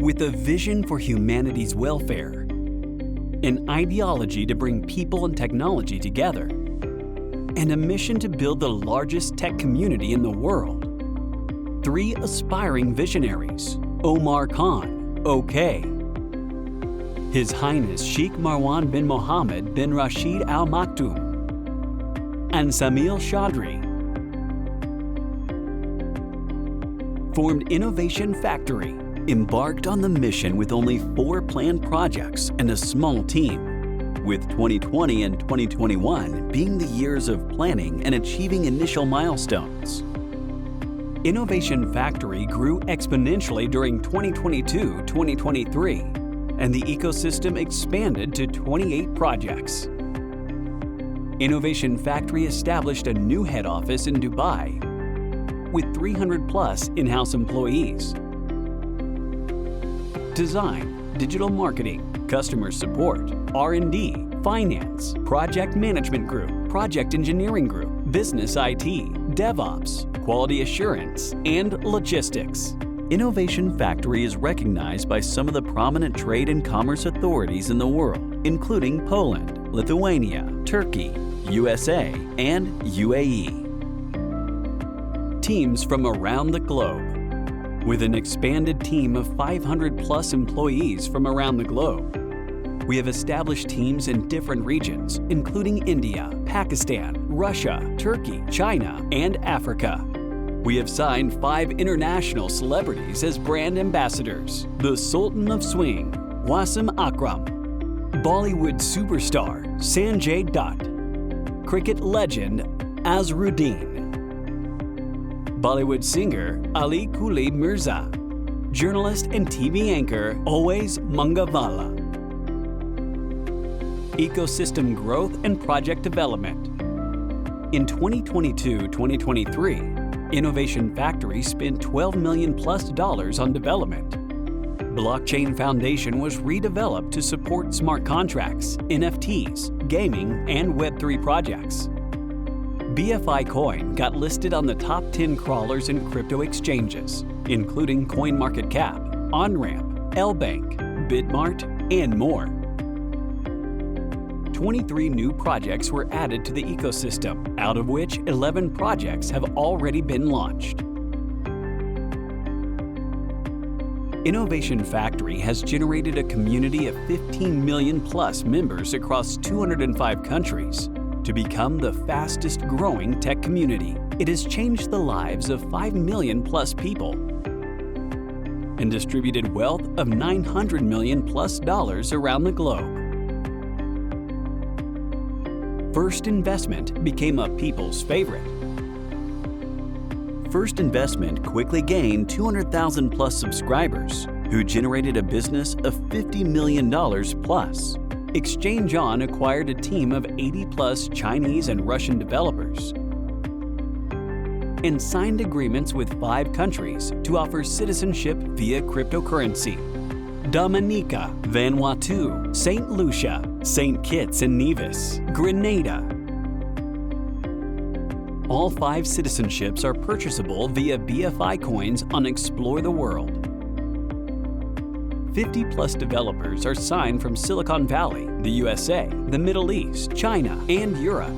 with a vision for humanity's welfare, an ideology to bring people and technology together, and a mission to build the largest tech community in the world. 3 aspiring visionaries: Omar Khan, OK, His Highness Sheikh Marwan bin Mohammed bin Rashid Al Maktoum, and Samil Chaudhry, formed Innovation Factory, embarked on the mission with only 4 planned projects and a small team, with 2020 and 2021 being the years of planning and achieving initial milestones. Innovation Factory grew exponentially during 2022-2023, and the ecosystem expanded to 28 projects. Innovation Factory established a new head office in Dubai with 300+ in-house employees. Design, digital marketing, customer support, R&D, finance, project management group, project engineering group, business IT, DevOps, quality assurance, and logistics. Innovation Factory is recognized by some of the prominent trade and commerce authorities in the world, including Poland, Lithuania, Turkey, USA, and UAE. Teams from around the globe. With an expanded team of 500+ employees from around the globe, we have established teams in different regions, including India, Pakistan, Russia, Turkey, China, and Africa. We have signed 5 international celebrities as brand ambassadors: the Sultan of Swing, Wasim Akram, Bollywood superstar Sanjay Dutt, cricket legend Azharuddin, Bollywood singer Ali Kuli Mirza, journalist and TV anchor Always Mangavala. Ecosystem growth and project development. In 2022-2023, Innovation Factory spent $12 million+ on development. Blockchain Foundation was redeveloped to support smart contracts, NFTs, gaming, and Web3 projects. BFI Coin got listed on the top 10 crawlers in crypto exchanges, including CoinMarketCap, OnRamp, LBank, Bitmart, and more. 23 new projects were added to the ecosystem, out of which 11 projects have already been launched. Innovation Factory has generated a community of 15 million+ members across 205 countries to become the fastest growing tech community. It has changed the lives of 5 million+ people and distributed wealth of $900 million+ around the globe. First Investment became a people's favorite. First Investment quickly gained 200,000+ subscribers who generated a business of $50 million+. Exchange On acquired a team of 80+ Chinese and Russian developers and signed agreements with 5 countries to offer citizenship via cryptocurrency: Dominica, Vanuatu, St. Lucia, St. Kitts and Nevis, Grenada. All 5 citizenships are purchasable via BFI coins on Explore the World. 50+ developers are signed from Silicon Valley, the USA, the Middle East, China, and Europe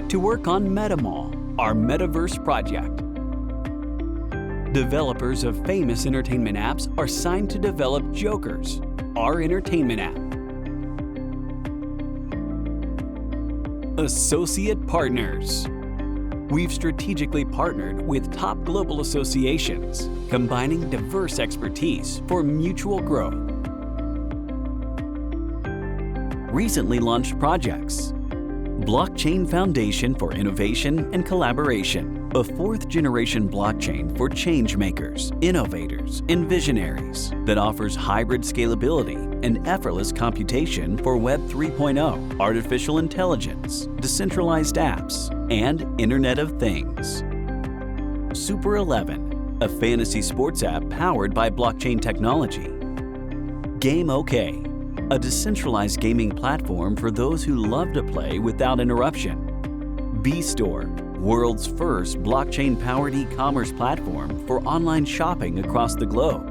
to work on MetaMall, our metaverse project. Developers of famous entertainment apps are signed to develop Jokers, our entertainment app. Associate Partners. We've strategically partnered with top global associations, combining diverse expertise for mutual growth. Recently launched projects: Blockchain Foundation for Innovation and Collaboration, a 4th-generation blockchain for change makers, innovators, and visionaries that offers hybrid scalability and effortless computation for Web 3.0, artificial intelligence, decentralized apps, and Internet of Things. Super 11, a fantasy sports app powered by blockchain technology. Game OK, a decentralized gaming platform for those who love to play without interruption. B-Store, world's first blockchain-powered e-commerce platform for online shopping across the globe.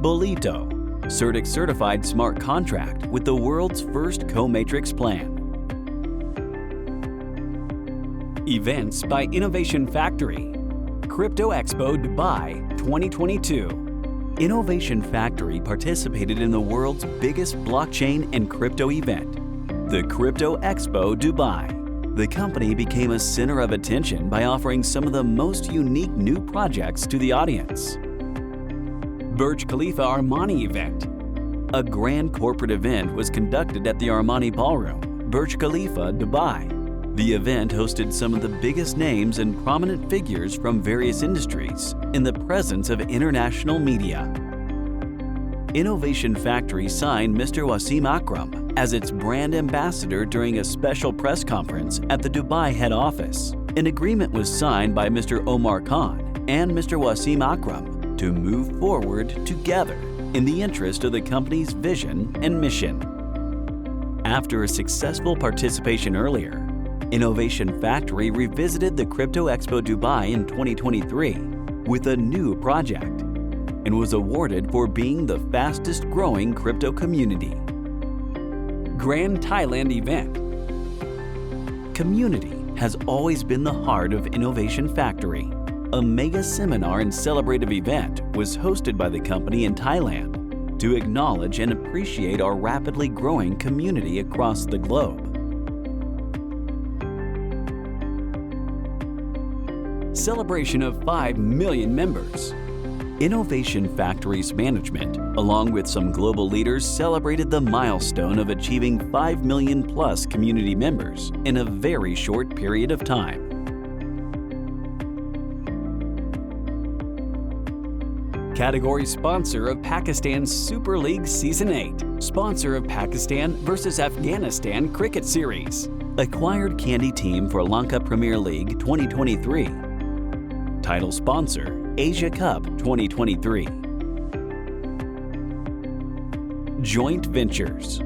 Bolito, CertX certified smart contract with the world's first co-matrix plan. Events by Innovation Factory. Crypto Expo Dubai 2022. Innovation Factory participated in the world's biggest blockchain and crypto event, the Crypto Expo Dubai. The company became a center of attention by offering some of the most unique new projects to the audience. Burj Khalifa Armani event. A grand corporate event was conducted at the Armani Ballroom, Burj Khalifa, Dubai. The event hosted some of the biggest names and prominent figures from various industries in the presence of international media. Innovation Factory signed Mr. Wasim Akram as its brand ambassador during a special press conference at the Dubai head office. An agreement was signed by Mr. Omar Khan and Mr. Wasim Akram to move forward together in the interest of the company's vision and mission. After a successful participation earlier, Innovation Factory revisited the Crypto Expo Dubai in 2023 with a new project and was awarded for being the fastest growing crypto community. Grand Thailand event. Community has always been the heart of Innovation Factory. A mega seminar and celebrative event was hosted by the company in Thailand to acknowledge and appreciate our rapidly growing community across the globe. Celebration of 5 million members. Innovation Factory's management, along with some global leaders, celebrated the milestone of achieving 5 million plus community members in a very short period of time. Category sponsor of Pakistan's Super League Season 8. Sponsor of Pakistan vs Afghanistan Cricket Series. Acquired candy team for Lanka Premier League 2023. Title sponsor, Asia Cup 2023. Joint ventures.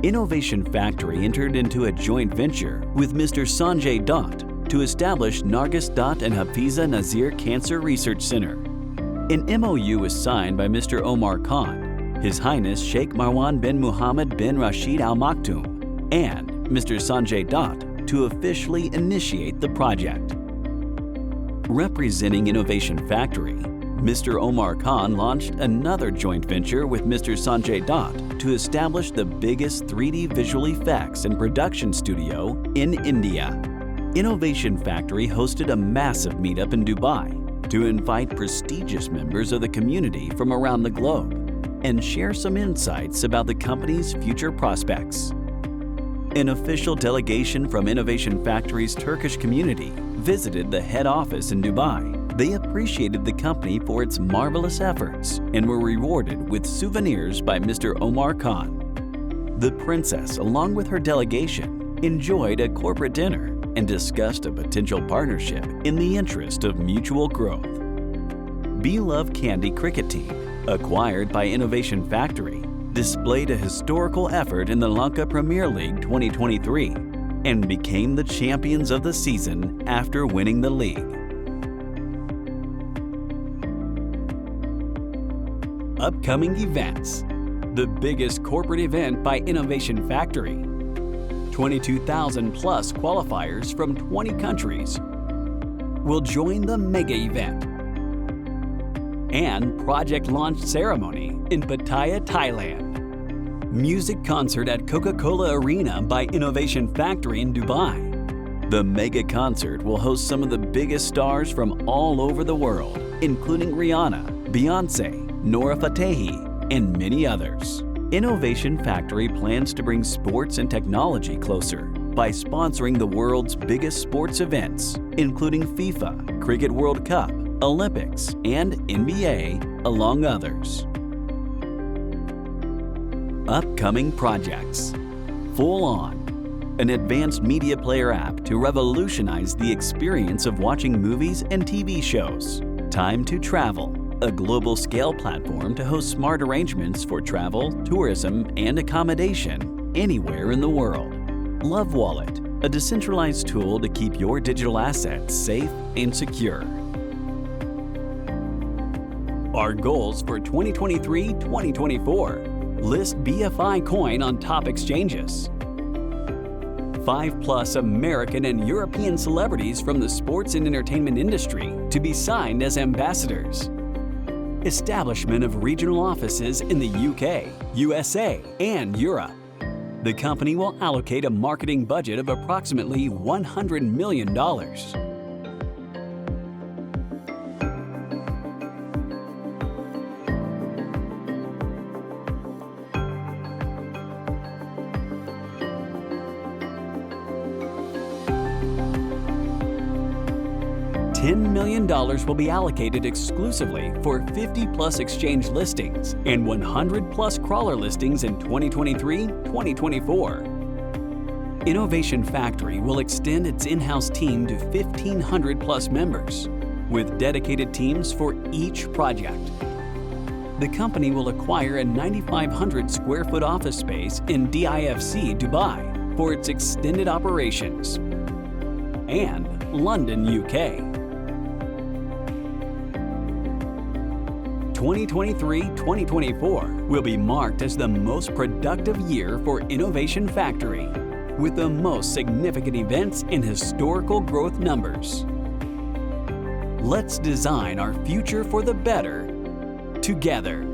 Innovation Factory entered into a joint venture with Mr. Sanjay Dutt to establish Nargis Dutt and Hafiza Nazir Cancer Research Center. An MOU was signed by Mr. Omar Khan, His Highness Sheikh Marwan bin Muhammad bin Rashid Al Maktoum, and Mr. Sanjay Dutt to officially initiate the project. Representing Innovation Factory, Mr. Omar Khan launched another joint venture with Mr. Sanjay Dutt to establish the biggest 3D visual effects and production studio in India. Innovation Factory hosted a massive meetup in Dubai to invite prestigious members of the community from around the globe and share some insights about the company's future prospects. An official delegation from Innovation Factory's Turkish community visited the head office in Dubai. They appreciated the company for its marvelous efforts and were rewarded with souvenirs by Mr. Omar Khan. The princess, along with her delegation, enjoyed a corporate dinner and discussed a potential partnership in the interest of mutual growth. Beloved Candy Cricket Team, acquired by Innovation Factory, displayed a historical effort in the Lanka Premier League 2023 and became the champions of the season after winning the league. Upcoming events. The biggest corporate event by Innovation Factory. 22,000 plus qualifiers from 20 countries will join the mega event. And project launch ceremony in Pattaya, Thailand. Music concert at Coca-Cola Arena by Innovation Factory in Dubai. The mega concert will host some of the biggest stars from all over the world, including Rihanna, Beyonce, Nora Fatehi, and many others. Innovation Factory plans to bring sports and technology closer by sponsoring the world's biggest sports events, including FIFA, Cricket World Cup, Olympics, and NBA, among others. Upcoming projects. Full On, an advanced media player app to revolutionize the experience of watching movies and TV shows. Time to Travel, a global scale platform to host smart arrangements for travel, tourism, and accommodation anywhere in the world. Love Wallet, a decentralized tool to keep your digital assets safe and secure. Our goals for 2023-2024. List BFI coin on top exchanges. 5+ American and European celebrities from the sports and entertainment industry to be signed as ambassadors. Establishment of regional offices in the UK, USA, and Europe. The company will allocate a marketing budget of approximately $100 million. $10 million will be allocated exclusively for 50+ exchange listings and 100+ crawler listings in 2023-2024. Innovation Factory will extend its in-house team to 1,500+ members, with dedicated teams for each project. The company will acquire a 9,500 square foot office space in DIFC, Dubai, for its extended operations, and London, UK. 2023-2024 will be marked as the most productive year for Innovation Factory, with the most significant events in historical growth numbers. Let's design our future for the better together.